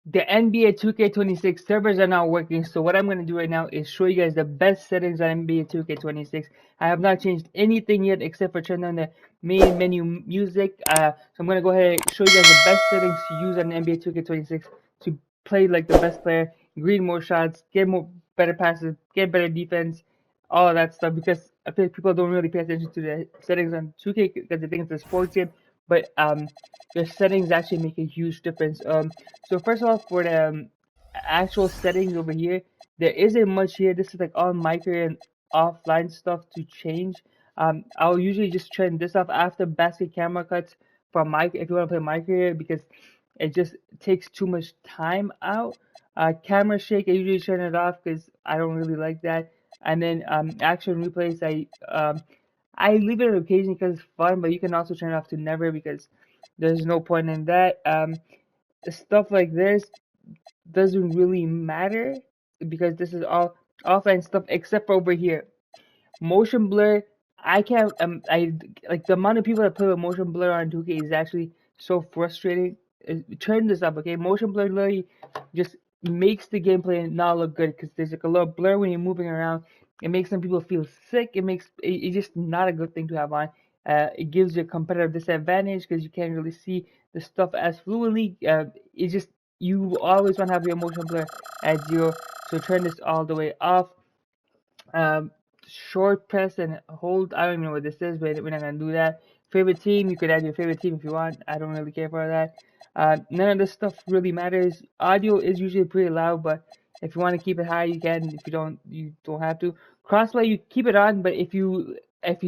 The NBA 2K26 servers are not working, so what I'm going to do right now is show you guys the best settings on NBA 2K26. I have not changed anything yet except for turning on the main menu music. So I'm going to go ahead and show you guys the best settings to use on NBA 2K26 to play like the best player, green more shots, get more better passes, get better defense, all of that stuff. Because I feel like people don't really pay attention to the settings on 2K because they think it's a sports game, but the settings actually make a huge difference. So first of all, for the actual settings over here, there isn't much here. This is like all MyCareer and offline stuff to change. I'll usually just turn this off after basket camera cuts for my if you want to play MyCareer because it just takes too much time out. Camera shake, I usually turn it off because I don't really like that. And then action replays, I leave it on occasion because it's fun, but you can also turn it off to never because there's no point in that. Stuff like this doesn't really matter because this is all offline stuff except for over here. Motion blur, I can't I like the amount of people that play with motion blur on 2K is actually so frustrating. Turn this up, okay? Motion blur literally just makes the gameplay not look good because there's like a little blur when you're moving around. It makes some people feel sick. It's just not a good thing to have on. It gives you a competitive disadvantage because you can't really see the stuff as fluidly. It's just you always want to have your motion blur at 0. So turn this all the way off. Um, Short press and hold. I don't even know what this is, but we're not gonna do that. Favorite team, you could add your favorite team if you want. I don't really care for that. None of this stuff really matters. Audio is usually pretty loud, but if you want to keep it high, you can. If you don't have to. Crossplay, you keep it on, but if you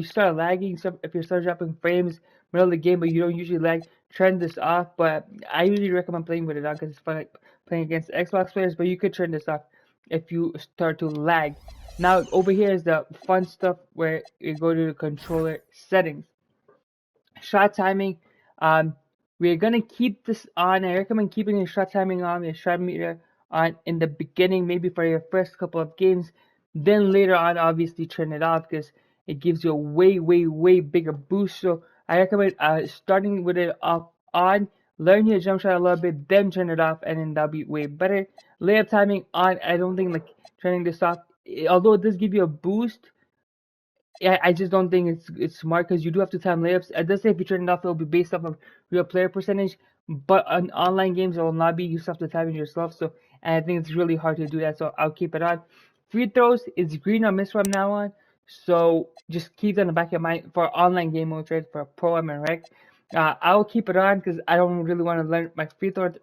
start lagging, if you start dropping frames middle of the game, but you don't usually lag, turn this off. But I usually recommend playing with it on because it's fun like, playing against Xbox players. But you could turn this off if you start to lag. Now over here is the fun stuff where you go to the controller settings. Shot timing. Um, we're gonna keep this on. I recommend keeping your shot timing on, your shot meter on in the beginning, maybe for your first couple of games. Then later on, obviously turn it off because it gives you a way bigger boost. So I recommend starting with it off on, learn your jump shot a little bit, then turn it off, and then that'll be way better. Layup timing on. I don't think like turning this off, although it does give you a boost, yeah, I just don't think it's smart because you do have to time layups. It does say if you turn it off, it'll be based off of real player percentage, but on online games, it will not be. You still have to time it yourself. So, and I think it's really hard to do that. So I'll keep it on. Free throws is green or miss from now on. So just keep that in the back of your mind for online game modes, right? For pro and rec. I'll keep it on because I don't really want to learn my free throw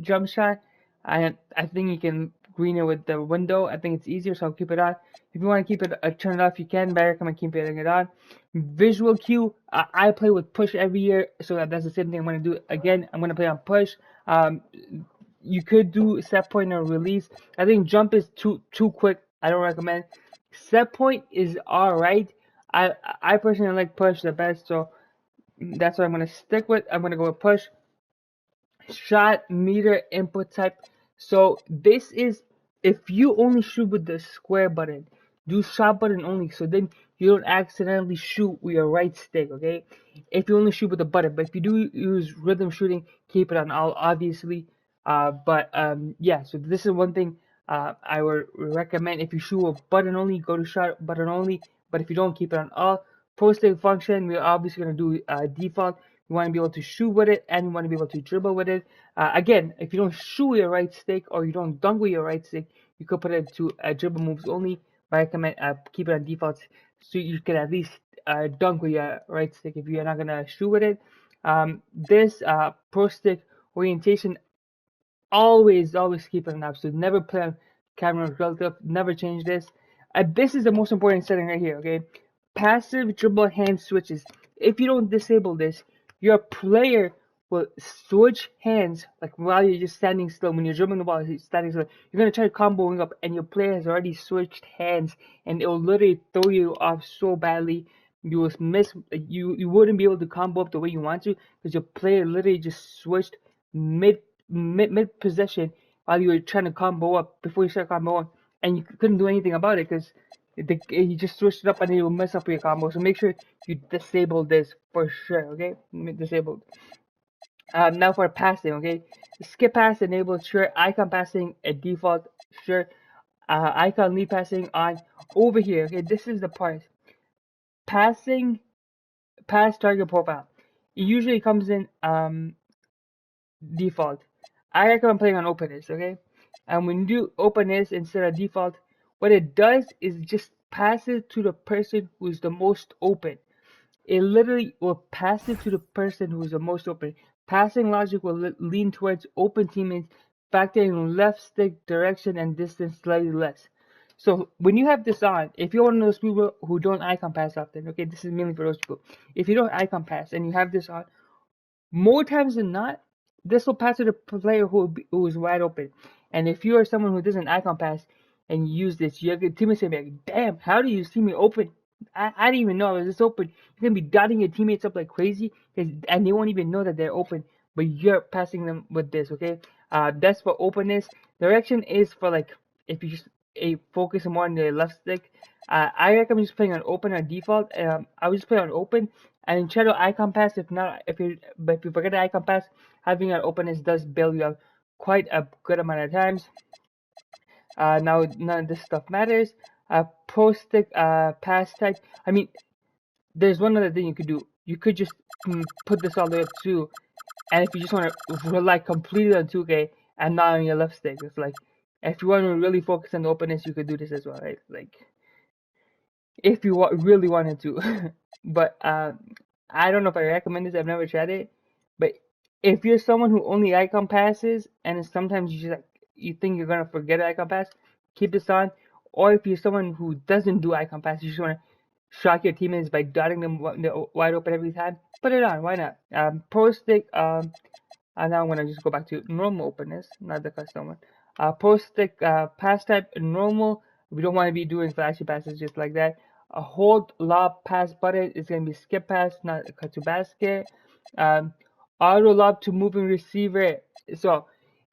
jump shot. I think you can green it with the window. I think it's easier, so I'll keep it on. If you want to keep it turned off, you can. But I recommend keeping it on. Visual cue. I play with push every year, so that's the same thing I'm gonna do again. I'm gonna play on push. Um, you could do set point or release. I think jump is too quick. I don't recommend. Set point is alright. I personally like push the best, so that's what I'm gonna stick with. I'm gonna go with push. Shot meter input type. So this is if you only shoot with the square button, do shot button only. So then you don't accidentally shoot with your right stick, okay? If you only shoot with the button, but if you do use rhythm shooting, keep it on all, obviously. Yeah. So this is one thing I would recommend. If you shoot with button only, go to shot button only. But if you don't, keep it on all. Pro stick function, we're obviously gonna do default. You want to be able to shoot with it and you want to be able to dribble with it. Again, if you don't shoot with your right stick or you don't dunk with your right stick, you could put it to dribble moves only. But I recommend keep it on default so you can at least dunk with your right stick if you're not gonna shoot with it. This pro stick orientation, always keep it on absolute. Never play on camera relative. Never change this. This is the most important setting right here. Okay, passive dribble hand switches. If you don't disable this, your player will switch hands like while you're just standing still. When you're dribbling the ball, you're standing still. You're gonna try comboing up, and your player has already switched hands, and it will literally throw you off so badly. You will miss. You wouldn't be able to combo up the way you want to because your player literally just switched mid mid possession while you were trying to combo up before you start combo up, and you couldn't do anything about it because you just switched it up and it will mess up your combo. So make sure you disable this for sure. Okay, disabled. Now for passing, okay? Skip pass enabled, sure. Icon passing a default, sure. Icon lead passing on. Over here, okay, this is the part. Passing, pass target profile. It usually comes in default. I recommend playing on openness, okay? And when you do openness instead of default, what it does is just passes to the person who's the most open. It literally will pass it to the person who is the most open. Passing logic will lean towards open teammates, factoring left stick direction and distance slightly less. So when you have this on, if you're one of those people who don't icon pass often, okay, this is mainly for those people. If you don't icon pass and you have this on, more times than not, this will pass to the player who is wide open. And if you are someone who doesn't icon pass and you use this, your teammates will be like, damn, how do you see me open? I didn't even know I was this open. You're gonna be dotting your teammates up like crazy, and they won't even know that they're open. But you're passing them with this, okay? That's for openness. Direction is for like if you just focus more on the left stick. I recommend just playing on open or default. I would just play on open and in shadow icon pass. If not, if you forget the icon pass, having an openness does bail you out quite a good amount of times. Now none of this stuff matters. Pro stick pass tag. I mean, there's one other thing you could do. You could just put this all the way up to, and if you just want to rely completely on 2K and not on your left stick, it's like if you want to really focus on the openness, you could do this as well, right? Like if you really wanted to. But I don't know if I recommend this. I've never tried it. But if you're someone who only icon passes and sometimes you just like you think you're gonna forget icon pass, keep this on. Or if you're someone who doesn't do icon pass, you just wanna shock your teammates by dotting them wide open every time, put it on. Why not? Pro stick. And now I'm gonna just go back to normal openness, not the custom one. Pro stick pass type normal. We don't want to be doing flashy passes just like that. A hold lob pass button is gonna be skip pass, not cut to basket. Um, Auto lob to moving receiver. So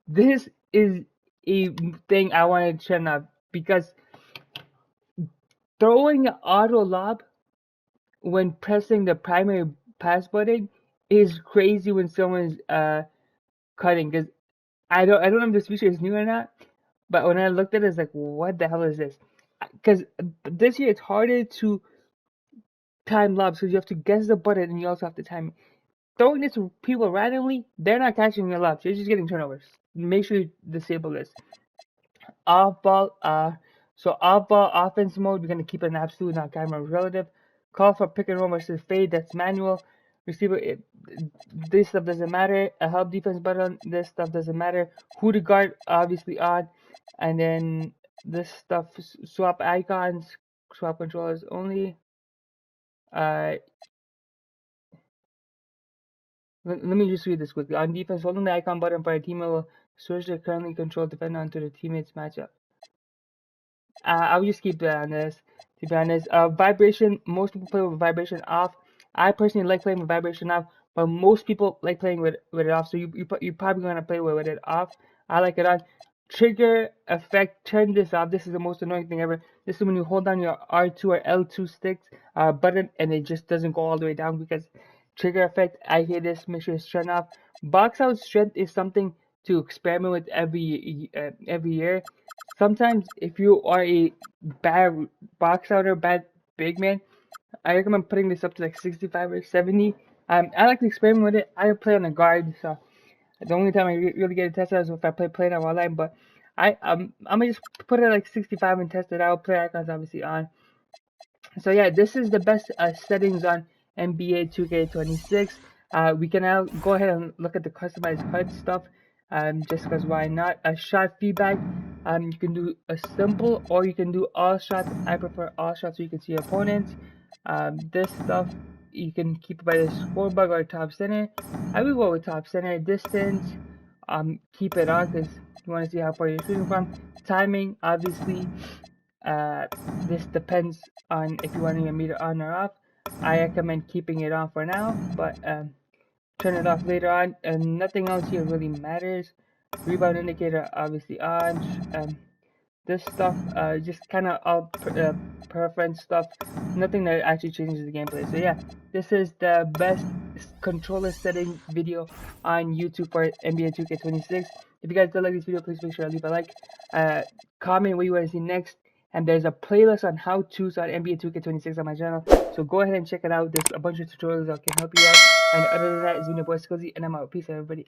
this is a thing I wanted to turn up because throwing an auto lob when pressing the primary pass button is crazy when someone's cutting, because I don't know if this feature is new or not, but when I looked at it, it's like, what the hell is this? Because this year it's harder to time lobs because you have to guess the button and you also have to time it. Throwing this to people randomly, they're not catching your lobs. You're just getting turnovers. Make sure you disable this. Off ball, so off ball offense mode, we're gonna keep it an absolute, not camera relative. Call for pick and roll versus fade, that's manual. Receiver, this stuff doesn't matter. A help defense button, this stuff doesn't matter. Who to guard, obviously on. And then this stuff, swap icons, swap controllers only. Uh, let me just read this quickly. On defense, holding the icon button for a teammate will switch the currently controlled defender onto the teammate's matchup. I'll just keep that on this, to be honest. Vibration, most people play with vibration off. I personally like playing with vibration off, but most people like playing with it off, so you're probably going to play with it off. I like it on. Trigger effect, turn this off. This is the most annoying thing ever. This is when you hold down your R2 or L2 sticks button and it just doesn't go all the way down because trigger effect, I hate this. Make sure it's turned off. Box out strength is something to experiment with every year. Sometimes if you are a bad box outer, bad big man, I recommend putting this up to like 65 or 70. I like to experiment with it. I play on a guard, so the only time I really get a test out is if I play it on online. But I'm gonna just put it like 65 and test it out. Play icons obviously on. So yeah, this is the best settings on NBA 2K26. We can now go ahead and look at the customized HUD stuff. Just because why not? A shot feedback. You can do a simple or you can do all shots. I prefer all shots so you can see your opponents. This stuff you can keep it by the score bug or top center. I will go with top center. Distance. Keep it on because you want to see how far you're shooting from. Timing, obviously. This depends on if you want your meter on or off. I recommend keeping it on for now, but turn it off later on. And nothing else here really matters. Rebound indicator obviously on. This stuff, just kind of all preference stuff, nothing that actually changes the gameplay. So yeah, this is the best controller setting video on YouTube for NBA 2K26. If you guys did like this video, please make sure to leave a like, comment what you want to see next, and there's a playlist on how-tos on NBA 2K26 on my channel, so go ahead and check it out. There's a bunch of tutorials that can help you out. And other than that, it's been your boy Skillzy, and I'm out. Peace out, everybody.